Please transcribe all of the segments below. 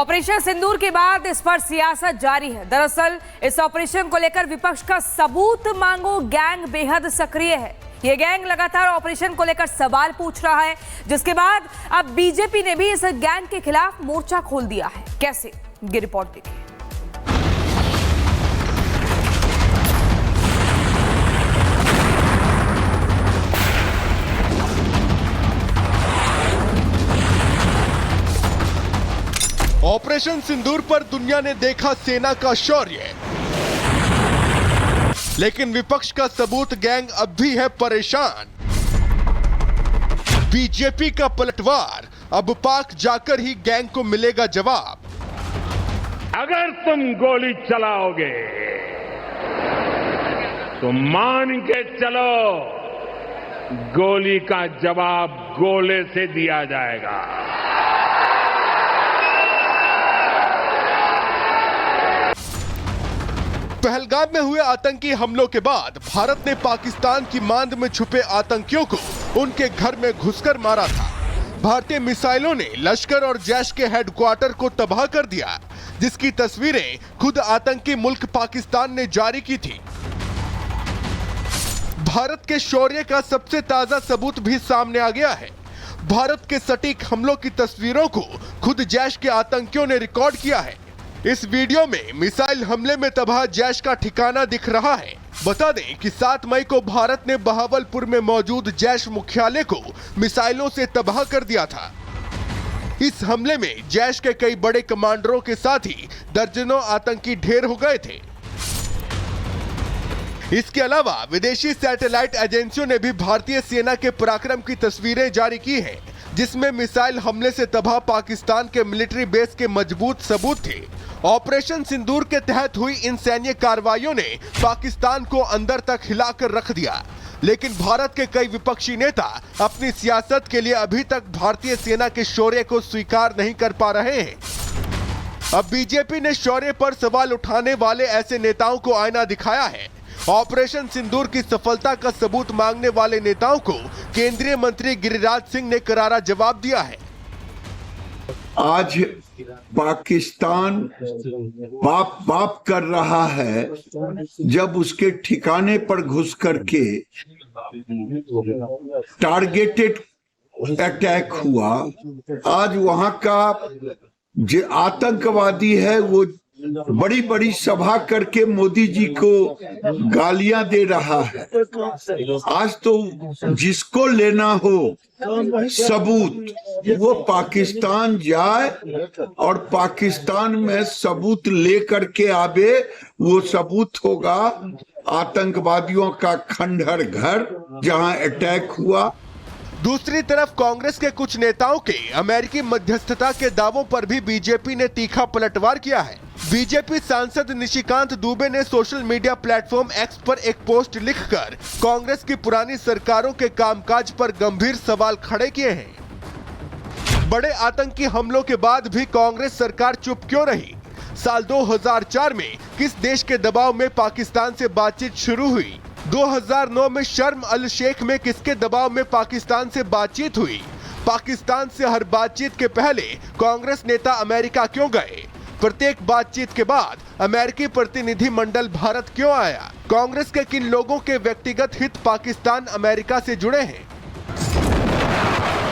Operation Sindoor के बाद इस पर सियासत जारी है। दरअसल इस ऑपरेशन को लेकर विपक्ष का सबूत मांगो गैंग बेहद सक्रिय है। ये गैंग लगातार ऑपरेशन को लेकर सवाल पूछ रहा है, जिसके बाद अब बीजेपी ने भी इस गैंग के खिलाफ मोर्चा खोल दिया है। कैसे, ये रिपोर्ट देखिए। ऑपरेशन सिंदूर पर दुनिया ने देखा सेना का शौर्य, लेकिन विपक्ष का सबूत गैंग अब भी है परेशान। बीजेपी का पलटवार, अब पाक जाकर ही गैंग को मिलेगा जवाब। अगर तुम गोली चलाओगे तो मान के चलो, गोली का जवाब गोले से दिया जाएगा। पहलगाम में हुए आतंकी हमलों के बाद भारत ने पाकिस्तान की मांद में छुपे आतंकियों को उनके घर में घुसकर मारा था। भारतीय मिसाइलों ने लश्कर और जैश के हेडक्वार्टर को तबाह कर दिया, जिसकी तस्वीरें खुद आतंकी मुल्क पाकिस्तान ने जारी की थी। भारत के शौर्य का सबसे ताजा सबूत भी सामने आ गया है। भारत के सटीक हमलों की तस्वीरों को खुद जैश के आतंकियों ने रिकॉर्ड किया है। इस वीडियो में मिसाइल हमले में तबाह जैश का ठिकाना दिख रहा है। बता दें कि 7 मई को भारत ने बहावलपुर में मौजूद जैश मुख्यालय को मिसाइलों से तबाह कर दिया था। इस हमले में जैश के कई बड़े कमांडरों के साथ ही दर्जनों आतंकी ढेर हो गए थे। इसके अलावा विदेशी सैटेलाइट एजेंसियों ने भी भारतीय सेना के पराक्रम की तस्वीरें जारी की हैं, जिसमें मिसाइल हमले से तबाह पाकिस्तान के मिलिट्री बेस के मजबूत सबूत थे। ऑपरेशन सिंदूर के तहत हुई इन सैन्य कार्रवाइयों ने पाकिस्तान को अंदर तक हिलाकर रख दिया, लेकिन भारत के कई विपक्षी नेता अपनी सियासत के लिए अभी तक भारतीय सेना के शौर्य को स्वीकार नहीं कर पा रहे हैं। अब बीजेपी ने शौर्य पर सवाल उठाने वाले ऐसे नेताओं को आईना दिखाया है। ऑपरेशन सिंदूर की सफलता का सबूत मांगने वाले नेताओं को केंद्रीय मंत्री गिरिराज सिंह ने करारा जवाब दिया है। आज पाकिस्तान बाप बाप कर रहा है, जब उसके ठिकाने पर घुस करके टारगेटेड अटैक हुआ। आज वहां का जो आतंकवादी है वो बड़ी बड़ी सभा करके मोदी जी को गालियां दे रहा है। आज तो जिसको लेना हो सबूत, वो पाकिस्तान जाए और पाकिस्तान में सबूत लेकर के आवे। वो सबूत होगा आतंकवादियों का खंडहर घर जहां अटैक हुआ। दूसरी तरफ कांग्रेस के कुछ नेताओं के अमेरिकी मध्यस्थता के दावों पर भी बीजेपी ने तीखा पलटवार किया है। बीजेपी सांसद निशिकांत दुबे ने सोशल मीडिया प्लेटफॉर्म एक्स पर एक पोस्ट लिखकर कांग्रेस की पुरानी सरकारों के कामकाज पर गंभीर सवाल खड़े किए हैं। बड़े आतंकी हमलों के बाद भी कांग्रेस सरकार चुप क्यों रही? साल 2004 में किस देश के दबाव में पाकिस्तान से बातचीत शुरू हुई? 2009 में शर्म अल शेख में किसके दबाव में पाकिस्तान से बातचीत हुई? पाकिस्तान से हर बातचीत के पहले कांग्रेस नेता अमेरिका क्यों गए? प्रत्येक बातचीत के बाद अमेरिकी प्रतिनिधि मंडल भारत क्यों आया? कांग्रेस के किन लोगों के व्यक्तिगत हित पाकिस्तान अमेरिका से जुड़े हैं?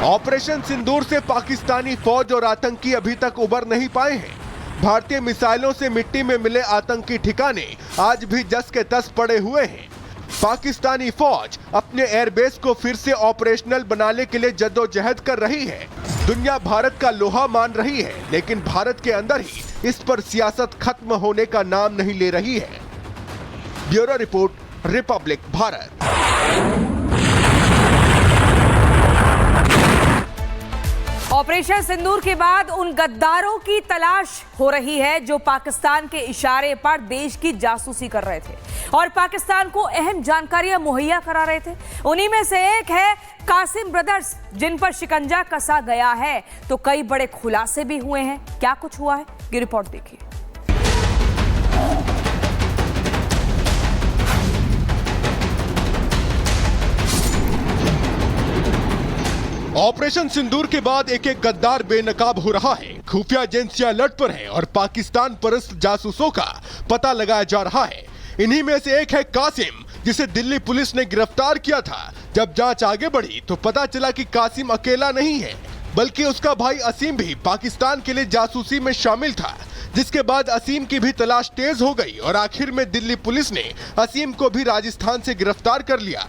ऑपरेशन सिंदूर से पाकिस्तानी फौज और आतंकी अभी तक उबर नहीं पाए हैं। भारतीय मिसाइलों से मिट्टी में मिले आतंकी ठिकाने आज भी जस के तस पड़े हुए हैं। पाकिस्तानी फौज अपने एयरबेस को फिर से ऑपरेशनल बनाने के लिए जद्दोजहद कर रही है। दुनिया भारत का लोहा मान रही है, लेकिन भारत के अंदर ही इस पर सियासत खत्म होने का नाम नहीं ले रही है। Bureau report, Republic Bharat. Operation Sindoor के बाद उन गद्दारों की तलाश हो रही है जो पाकिस्तान के इशारे पर देश की जासूसी कर रहे थे और पाकिस्तान को अहम जानकारियां मुहैया करा रहे थे। उन्हीं में से एक है कासिम ब्रदर्स, जिन पर शिकंजा कसा गया है, तो कई बड़े खुलासे भी हुए हैं। क्या कुछ हुआ है, ये रिपोर्ट देखिए। ऑपरेशन सिंदूर के बाद एक एक गद्दार बेनकाब हो रहा है। खुफिया एजेंसियां अलर्ट पर हैं और पाकिस्तान परस्त जासूसों का पता लगाया जा रहा है। इन्हीं में से एक है कासिम, जिसे दिल्ली पुलिस ने गिरफ्तार किया था। जब जांच आगे बढ़ी तो पता चला कि कासिम अकेला नहीं है, बल्कि उसका भाई असीम भी पाकिस्तान के लिए जासूसी में शामिल था, जिसके बाद असीम की भी तलाश तेज हो गई और आखिर में दिल्ली पुलिस ने असीम को भी राजस्थान से गिरफ्तार कर लिया।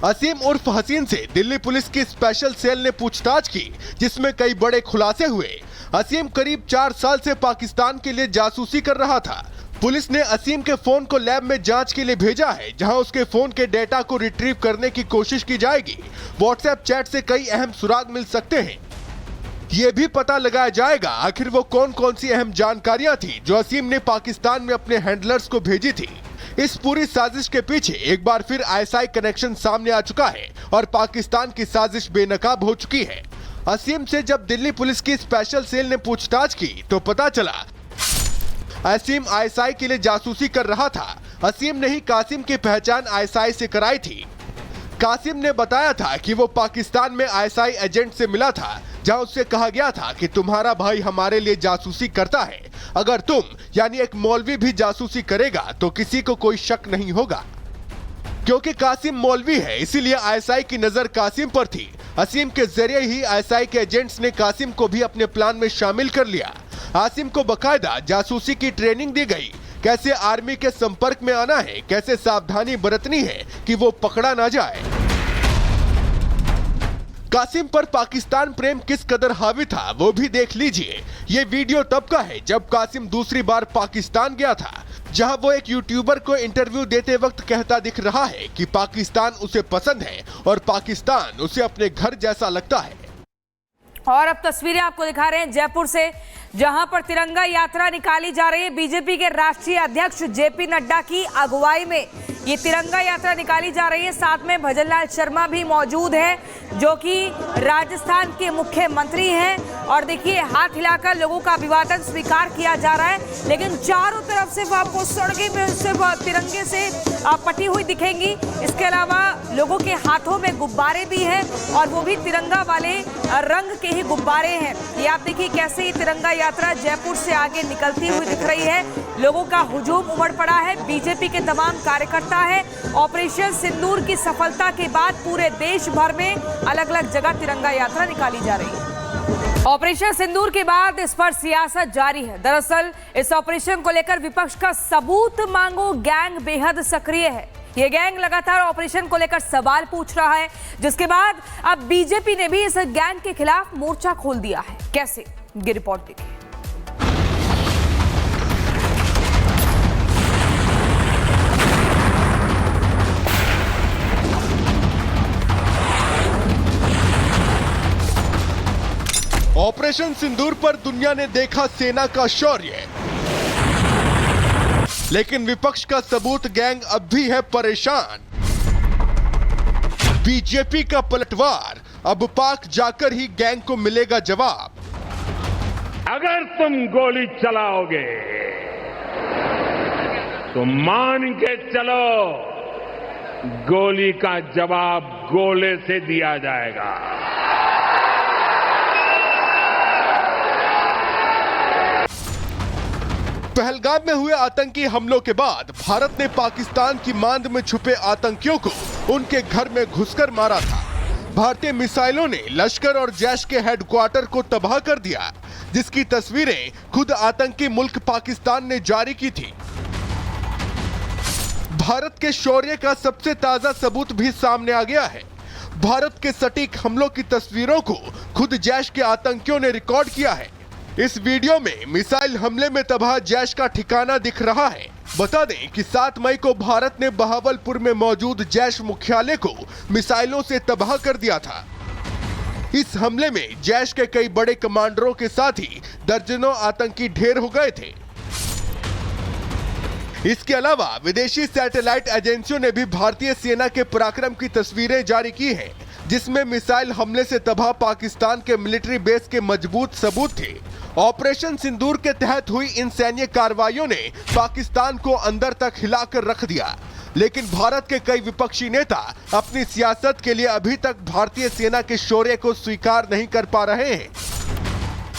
असीम उर्फ हसीन से दिल्ली पुलिस की स्पेशल सेल ने पूछताछ की, जिसमें कई बड़े खुलासे हुए। असीम करीब 4 साल से पाकिस्तान के लिए जासूसी कर रहा था। पुलिस ने असीम के फोन को लैब में जांच के लिए भेजा है, जहां उसके फोन के डेटा को रिट्रीव करने की कोशिश की जाएगी। व्हाट्सएप चैट से कई अहम सुराग मिल सकते हैं। ये भी पता लगाया जाएगा आखिर वो कौन कौन सी अहम जानकारियां थी जो असीम ने पाकिस्तान में अपने हैंडलर्स को भेजी थी। इस पूरी साजिश के पीछे एक बार फिर आईएसआई कनेक्शन सामने आ चुका है और पाकिस्तान की साजिश बेनकाब हो चुकी है। असीम से जब दिल्ली पुलिस की स्पेशल सेल ने पूछताछ की तो पता चला असीम आईएसआई के लिए जासूसी कर रहा था। असीम ने ही कासिम की पहचान आईएसआई से कराई थी। कासिम ने बताया था कि वो पाकिस्तान में आईएसआई एजेंट से मिला था, जहां उससे कहा गया था कि तुम्हारा भाई हमारे लिए जासूसी करता है। अगर तुम यानी एक मौलवी भी जासूसी करेगा तो किसी को कोई शक नहीं होगा। क्योंकि कासिम मौलवी है, इसीलिए आईएसआई की नजर कासिम पर थी। असीम के जरिए ही आईएसआई के एजेंट्स ने कासिम को भी अपने प्लान में शामिल कर लिया। आसिम को बकायदा जासूसी की ट्रेनिंग दी गई, कैसे आर्मी के संपर्क में आना है, कैसे सावधानी बरतनी है कि वो पकड़ा ना जाए। कासिम पर पाकिस्तान प्रेम किस कदर हावी था वो भी देख लीजिए। ये वीडियो तब का है जब कासिम दूसरी बार पाकिस्तान गया था, जहां वो एक यूट्यूबर को इंटरव्यू देते वक्त कहता दिख रहा है कि पाकिस्तान उसे पसंद है और पाकिस्तान उसे अपने घर जैसा लगता है। और अब तस्वीरें आपको दिखा रहे हैं जयपुर से, जहां पर तिरंगा यात्रा निकाली जा रही है। बीजेपी के राष्ट्रीय अध्यक्ष जेपी नड्डा की अगुवाई में ये तिरंगा यात्रा निकाली जा रही है। साथ में भजनलाल शर्मा भी मौजूद है, जो कि राजस्थान के मुख्यमंत्री हैं। और देखिए, हाथ हिलाकर लोगों का अभिवादन स्वीकार किया जा रहा है। लेकिन चारों तरफ से आपको सड़कें में सिर्फ तिरंगे से पटी हुई दिखेंगी। इसके अलावा लोगों के हाथों में गुब्बारे भी हैं, और वो भी तिरंगा वाले रंग के ही गुब्बारे हैं। ये आप देखिए कैसे ये तिरंगा यात्रा जयपुर से आगे निकलती हुई दिख रही है। लोगों का हुजूम उमड़ पड़ा है। बीजेपी के तमाम कार्यकर्ता है। ऑपरेशन सिंदूर की सफलता के बाद पूरे देश भर में अलग अलग जगह तिरंगा यात्रा निकाली जा रही है। ऑपरेशन सिंदूर के बाद इस पर सियासत जारी है। दरअसल इस ऑपरेशन को लेकर विपक्ष का सबूत मांगो गैंग बेहद सक्रिय है। ये गैंग लगातार ऑपरेशन को लेकर सवाल पूछ रहा है, जिसके बाद अब बीजेपी ने भी इस गैंग के खिलाफ मोर्चा खोल दिया है। कैसे, ये रिपोर्ट देखिए। ऑपरेशन सिंदूर पर दुनिया ने देखा सेना का शौर्य, लेकिन विपक्ष का सबूत गैंग अब भी है परेशान। बीजेपी का पलटवार, अब पाक जाकर ही गैंग को मिलेगा जवाब। अगर तुम गोली चलाओगे तो मान के चलो, गोली का जवाब गोले से दिया जाएगा। पहलगाम में हुए आतंकी हमलों के बाद भारत ने पाकिस्तान की मांद में छुपे आतंकियों को उनके घर में घुसकर मारा था। भारतीय मिसाइलों ने लश्कर और जैश के हेडक्वार्टर को तबाह कर दिया, जिसकी तस्वीरें खुद आतंकी मुल्क पाकिस्तान ने जारी की थी। भारत के शौर्य का सबसे ताजा सबूत भी सामने आ गया है। भारत के सटीक हमलों की तस्वीरों को खुद जैश के आतंकियों ने रिकॉर्ड किया है। इस वीडियो में मिसाइल हमले में तबाह जैश का ठिकाना दिख रहा है। बता दें कि 7 मई को भारत ने बहावलपुर में मौजूद जैश मुख्यालय को मिसाइलों से तबाह कर दिया था। इस हमले में जैश के कई बड़े कमांडरों के साथ ही दर्जनों आतंकी ढेर हो गए थे। इसके अलावा विदेशी सैटेलाइट एजेंसियों ने भी भारतीय सेना के पराक्रम की तस्वीरें जारी की हैं, जिसमें मिसाइल हमले से तबाह पाकिस्तान के मिलिट्री बेस के मजबूत सबूत थे। ऑपरेशन सिंदूर के तहत हुई इन सैन्य कार्रवाइयों ने पाकिस्तान को अंदर तक हिलाकर रख दिया, लेकिन भारत के कई विपक्षी नेता अपनी सियासत के लिए अभी तक भारतीय सेना के शौर्य को स्वीकार नहीं कर पा रहे हैं।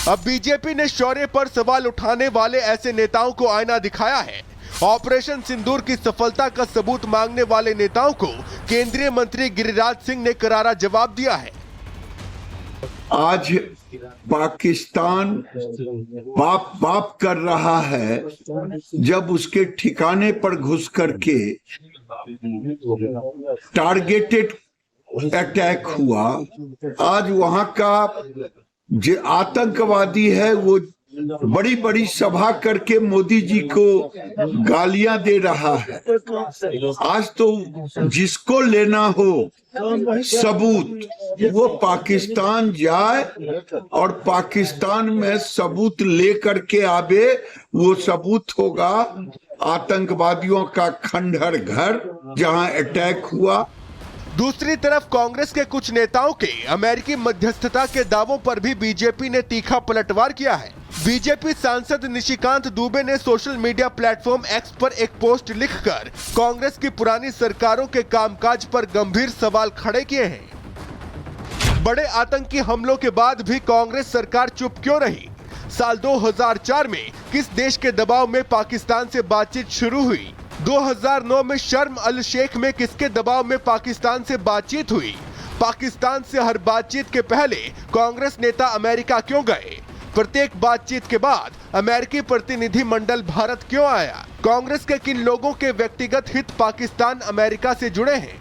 अब बीजेपी ने शौर्य पर सवाल उठाने वाले ऐसे नेताओं को आईना दिखाया है। ऑपरेशन सिंदूर की सफलता का सबूत मांगने वाले नेताओं को केंद्रीय मंत्री गिरिराज सिंह ने करारा जवाब दिया है। आज पाकिस्तान बाप बाप कर रहा है, जब उसके ठिकाने पर घुस करके टारगेटेड अटैक हुआ। आज वहां का जो आतंकवादी है वो बड़ी बड़ी सभा करके मोदी जी को गालियां दे रहा है। आज तो जिसको लेना हो सबूत, वो पाकिस्तान जाए और पाकिस्तान में सबूत लेकर के आवे। वो सबूत होगा आतंकवादियों का खंडहर घर जहां अटैक हुआ। दूसरी तरफ कांग्रेस के कुछ नेताओं के अमेरिकी मध्यस्थता के दावों पर भी बीजेपी ने तीखा पलटवार किया है। बीजेपी सांसद निशिकांत दुबे ने सोशल मीडिया प्लेटफॉर्म एक्स पर एक पोस्ट लिखकर कांग्रेस की पुरानी सरकारों के कामकाज पर गंभीर सवाल खड़े किए हैं। बड़े आतंकी हमलों के बाद भी कांग्रेस सरकार चुप क्यों रही? साल 2004 में किस देश के दबाव में पाकिस्तान से बातचीत शुरू हुई? 2009 में शर्म अल शेख में किसके दबाव में पाकिस्तान से बातचीत हुई? पाकिस्तान से हर बातचीत के पहले कांग्रेस नेता अमेरिका क्यों गए? प्रत्येक बातचीत के बाद अमेरिकी प्रतिनिधि मंडल भारत क्यों आया? कांग्रेस के किन लोगों के व्यक्तिगत हित पाकिस्तान अमेरिका से जुड़े हैं?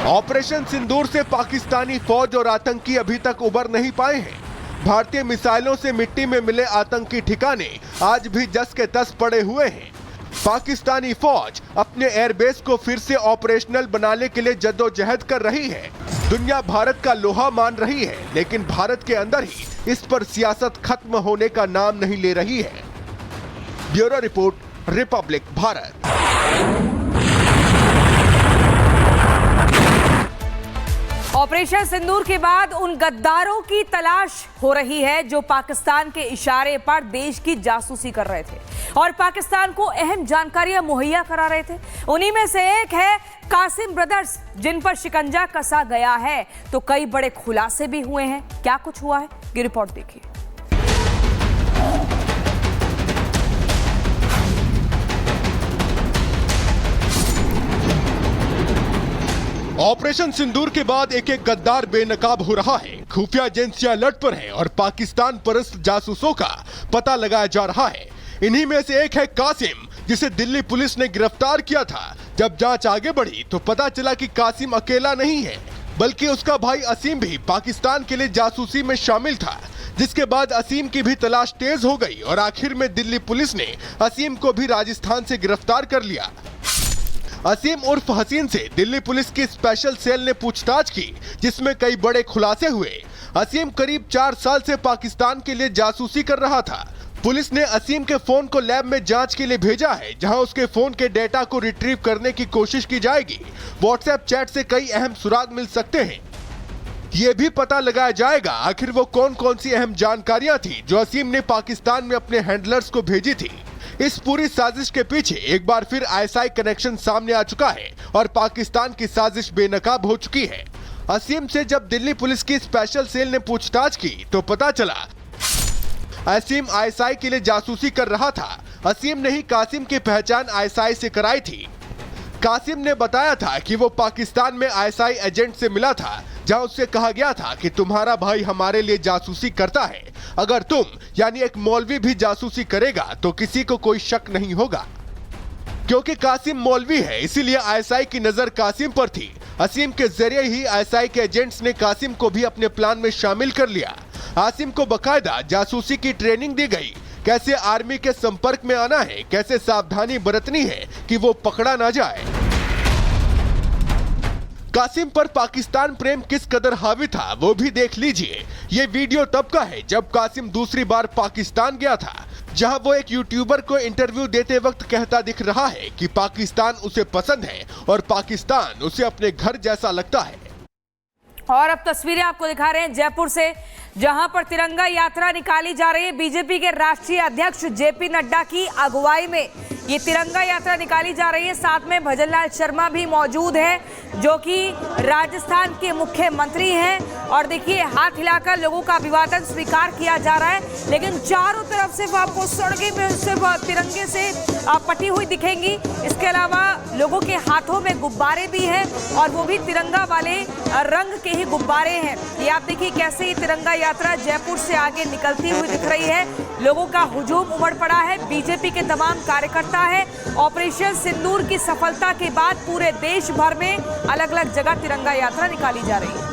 ऑपरेशन सिंदूर से पाकिस्तानी फौज और आतंकी अभी तक उबर नहीं पाए हैं। भारतीय मिसाइलों से मिट्टी में मिले आतंकी ठिकाने आज भी जस के तस पड़े हुए हैं। पाकिस्तानी फौज अपने एयरबेस को फिर से ऑपरेशनल बनाने के लिए जद्दोजहद कर रही है। दुनिया भारत का लोहा मान रही है, लेकिन भारत के अंदर ही इस पर सियासत खत्म होने का नाम नहीं ले रही है। Bureau report, Republic Bharat. Operation Sindoor के बाद उन गद्दारों की तलाश हो रही है जो पाकिस्तान के इशारे पर देश की जासूसी कर रहे थे और पाकिस्तान को अहम जानकारियां मुहैया करा रहे थे। उन्हीं में से एक है कासिम ब्रदर्स, जिन पर शिकंजा कसा गया है तो कई बड़े खुलासे भी हुए हैं। क्या कुछ हुआ है, ये रिपोर्ट देखिए। ऑपरेशन सिंदूर के बाद एक एक गद्दार बेनकाब हो रहा है। खुफिया एजेंसियां अलर्ट पर हैं और पाकिस्तान परस्त जासूसों का पता लगाया जा रहा है। इन्हीं में से एक है कासिम, जिसे दिल्ली पुलिस ने गिरफ्तार किया था। जब जांच आगे बढ़ी तो पता चला कि कासिम अकेला नहीं है, बल्कि उसका भाई असीम भी पाकिस्तान के लिए जासूसी में शामिल था। जिसके बाद असीम की भी तलाश तेज हो गई और आखिर में दिल्ली पुलिस ने असीम को भी राजस्थान से गिरफ्तार कर लिया। असीम उर्फ हसीन से दिल्ली पुलिस की स्पेशल सेल ने पूछताछ की, जिसमें कई बड़े खुलासे हुए। असीम करीब 4 साल से पाकिस्तान के लिए जासूसी कर रहा था। पुलिस ने असीम के फोन को लैब में जांच के लिए भेजा है, जहां उसके फोन के डेटा को रिट्रीव करने की कोशिश की जाएगी। व्हाट्सएप चैट से कई अहम सुराग मिल सकते हैं। ये भी पता लगाया जाएगा आखिर वो कौन कौन सी अहम जानकारियां थी जो असीम ने पाकिस्तान में अपने हैंडलर्स को भेजी थी। इस पूरी साजिश के पीछे एक बार फिर आईएसआई कनेक्शन सामने आ चुका है और पाकिस्तान की साजिश बेनकाब हो चुकी है। असीम से जब दिल्ली पुलिस की स्पेशल सेल ने पूछताछ की तो पता चला असीम आईएसआई के लिए जासूसी कर रहा था। असीम ने ही कासिम की पहचान आईएसआई से कराई थी। कासिम ने बताया था कि वो पाकिस्तान में आईएसआई एजेंट से मिला था, जहां उससे कहा गया था कि तुम्हारा भाई हमारे लिए जासूसी करता है। अगर तुम यानी एक मौलवी भी जासूसी करेगा तो किसी को कोई शक नहीं होगा। क्योंकि कासिम मौलवी है, इसीलिए आईएसआई की नजर कासिम पर थी। असीम के जरिए ही आईएसआई के एजेंट्स ने कासिम को भी अपने प्लान में शामिल कर लिया। आसिम को बकायदा जासूसी की ट्रेनिंग दी गई, कैसे आर्मी के संपर्क में आना है, कैसे सावधानी बरतनी है कि वो पकड़ा ना जाए। कासिम पर पाकिस्तान प्रेम किस कदर हावी था वो भी देख लीजिए। ये वीडियो तब का है जब कासिम दूसरी बार पाकिस्तान गया था, जहां वो एक यूट्यूबर को इंटरव्यू देते वक्त कहता दिख रहा है कि पाकिस्तान उसे पसंद है और पाकिस्तान उसे अपने घर जैसा लगता है। और अब तस्वीरें आपको दिखा रहे हैं जयपुर से, जहां पर तिरंगा यात्रा निकाली जा रही है। बीजेपी के राष्ट्रीय अध्यक्ष जेपी नड्डा की अगुवाई में ये तिरंगा यात्रा निकाली जा रही है। साथ में भजनलाल शर्मा भी मौजूद है, जो कि राजस्थान के मुख्यमंत्री हैं। और देखिए, हाथ हिलाकर लोगों का अभिवादन स्वीकार किया जा रहा है, लेकिन चारों तरफ से आपको सड़कें में सिर्फ तिरंगे से पटी हुई दिखेंगी। इसके अलावा लोगों के हाथों में गुब्बारे भी हैं, और वो भी तिरंगा वाले रंग के ही गुब्बारे हैं। ये आप देखिए कैसे ये तिरंगा यात्रा जयपुर से आगे निकलती हुई दिख रही है। लोगों का हुजूम उमड़ पड़ा है। बीजेपी के तमाम कार्यकर्ता है। ऑपरेशन सिंदूर की सफलता के बाद पूरे देश भर में अलग अलग जगह तिरंगा यात्रा निकाली जा रही है।